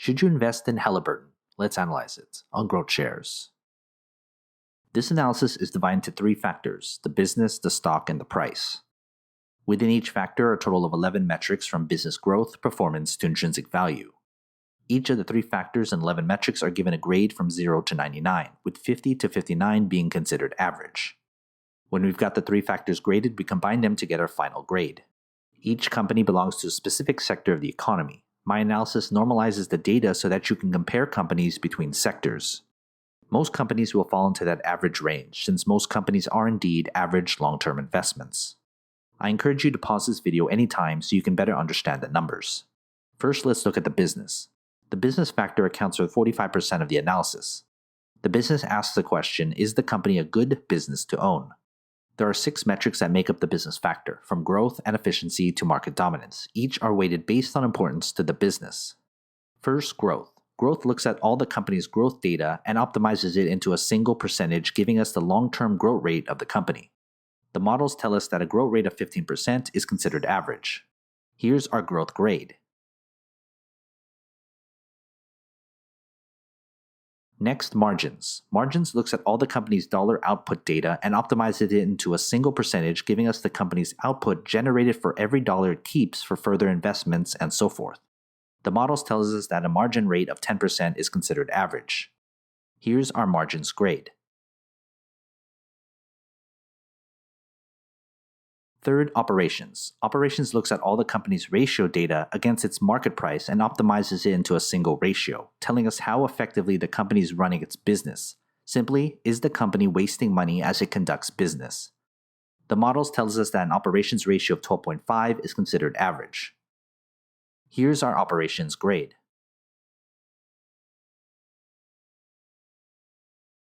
Should you invest in Halliburton? Let's analyze it on GrowthShares. This analysis is divided into three factors: the business, the stock, and the price. Within each factor are a total of 11 metrics from business growth, performance, to intrinsic value. Each of the three factors and 11 metrics are given a grade from 0 to 99, with 50 to 59 being considered average. When we've got the three factors graded, we combine them to get our final grade. Each company belongs to a specific sector of the economy. My analysis normalizes the data so that you can compare companies between sectors. Most companies will fall into that average range, since most companies are indeed average long-term investments. I encourage you to pause this video anytime so you can better understand the numbers. First, let's look at the business. The business factor accounts for 45% of the analysis. The business asks the question, is the company a good business to own? There are 6 metrics that make up the business factor, from growth and efficiency to market dominance. Each are weighted based on importance to the business. First, growth. Growth looks at all the company's growth data and optimizes it into a single percentage, giving us the long-term growth rate of the company. The models tell us that a growth rate of 15% is considered average. Here's our growth grade. Next, margins. Margins looks at all the company's dollar output data and optimizes it into a single percentage, giving us the company's output generated for every dollar it keeps for further investments and so forth. The models tells us that a margin rate of 10% is considered average. Here's our margins grade. Third, operations. Operations looks at all the company's ratio data against its market price and optimizes it into a single ratio, telling us how effectively the company is running its business. Simply, is the company wasting money as it conducts business? The models tells us that an operations ratio of 12.5 is considered average. Here's our operations grade.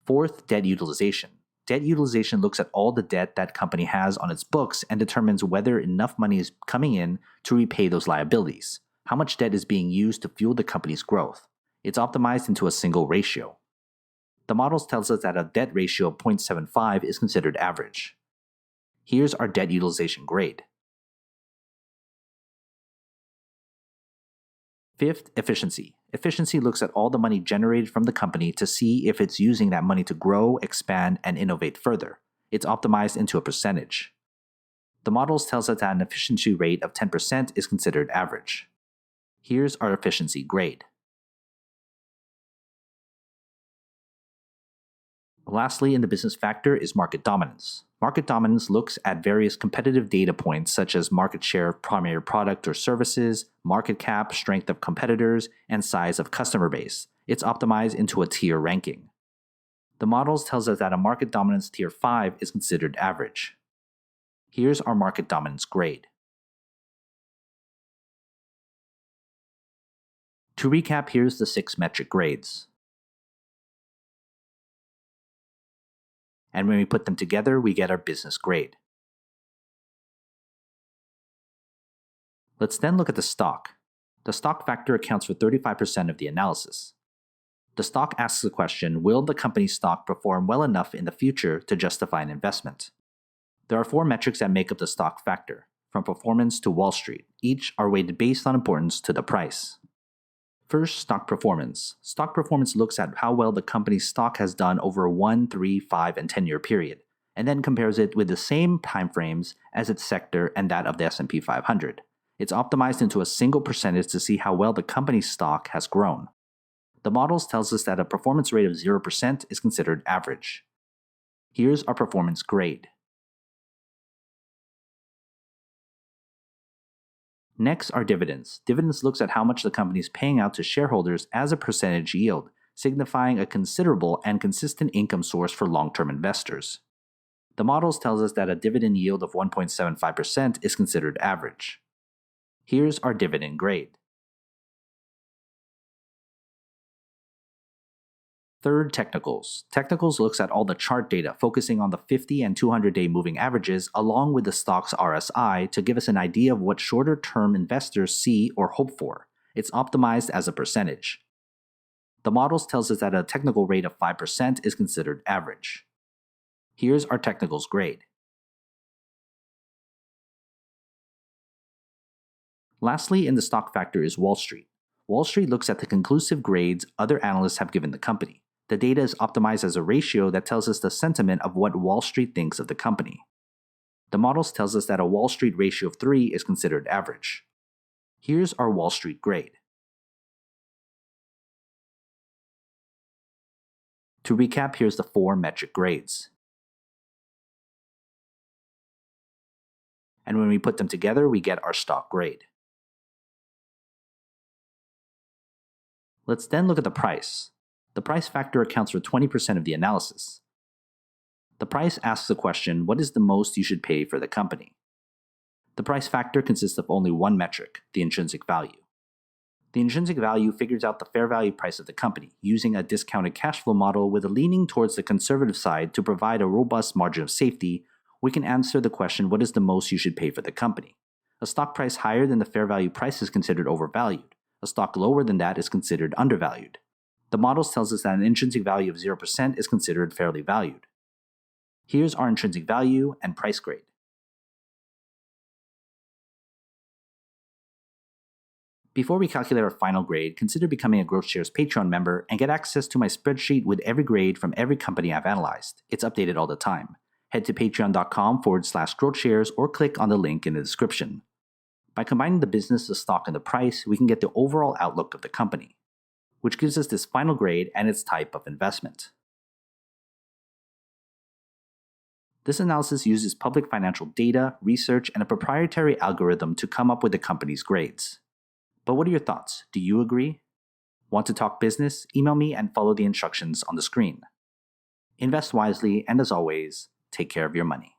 Fourth, debt utilization. Debt utilization looks at all the debt that company has on its books and determines whether enough money is coming in to repay those liabilities. How much debt is being used to fuel the company's growth? It's optimized into a single ratio. The models tells us that a debt ratio of 0.75 is considered average. Here's our debt utilization grade. Fifth, efficiency. Efficiency looks at all the money generated from the company to see if it's using that money to grow, expand, and innovate further. It's optimized into a percentage. The models tells us that an efficiency rate of 10% is considered average. Here's our efficiency grade. Lastly, in the business factor is market dominance. Market dominance looks at various competitive data points such as market share of primary product or services, market cap, strength of competitors, and size of customer base. It's optimized into a tier ranking. The models tells us that a market dominance tier 5 is considered average. Here's our market dominance grade. To recap, here's the 6 metric grades. And when we put them together, we get our business grade. Let's then look at the stock. The stock factor accounts for 35% of the analysis. The stock asks the question, will the company's stock perform well enough in the future to justify an investment? There are 4 metrics that make up the stock factor, from performance to Wall Street. Each are weighted based on importance to the price. First, stock performance. Stock performance looks at how well the company's stock has done over a 1, 3, 5, and 10-year period, and then compares it with the same timeframes as its sector and that of the S&P 500. It's optimized into a single percentage to see how well the company's stock has grown. The models tells us that a performance rate of 0% is considered average. Here's our performance grade. Next are dividends. Dividends looks at how much the company is paying out to shareholders as a percentage yield, signifying a considerable and consistent income source for long-term investors. The models tells us that a dividend yield of 1.75% is considered average. Here's our dividend grade. Third, technicals. Technicals looks at all the chart data, focusing on the 50 and 200-day moving averages along with the stock's RSI to give us an idea of what shorter-term investors see or hope for. It's optimized as a percentage. The models tells us that a technical rate of 5% is considered average. Here's our technicals grade. Lastly, in the stock factor is Wall Street. Wall Street looks at the conclusive grades other analysts have given the company. The data is optimized as a ratio that tells us the sentiment of what Wall Street thinks of the company. The models tells us that a Wall Street ratio of 3 is considered average. Here's our Wall Street grade. To recap, here's the 4 metric grades. And when we put them together, we get our stock grade. Let's then look at the price. The price factor accounts for 20% of the analysis. The price asks the question, what is the most you should pay for the company? The price factor consists of only one metric, the intrinsic value. The intrinsic value figures out the fair value price of the company using a discounted cash flow model with a leaning towards the conservative side to provide a robust margin of safety. We can answer the question, what is the most you should pay for the company? A stock price higher than the fair value price is considered overvalued. A stock lower than that is considered undervalued. The models tells us that an intrinsic value of 0% is considered fairly valued. Here's our intrinsic value and price grade. Before we calculate our final grade, consider becoming a GrowthShares Patreon member and get access to my spreadsheet with every grade from every company I've analyzed. It's updated all the time. Head to patreon.com/GrowthShares or click on the link in the description. By combining the business, the stock, and the price, we can get the overall outlook of the company, which gives us this final grade and its type of investment. This analysis uses public financial data, research, and a proprietary algorithm to come up with the company's grades. But what are your thoughts? Do you agree? Want to talk business? Email me and follow the instructions on the screen. Invest wisely, and as always, take care of your money.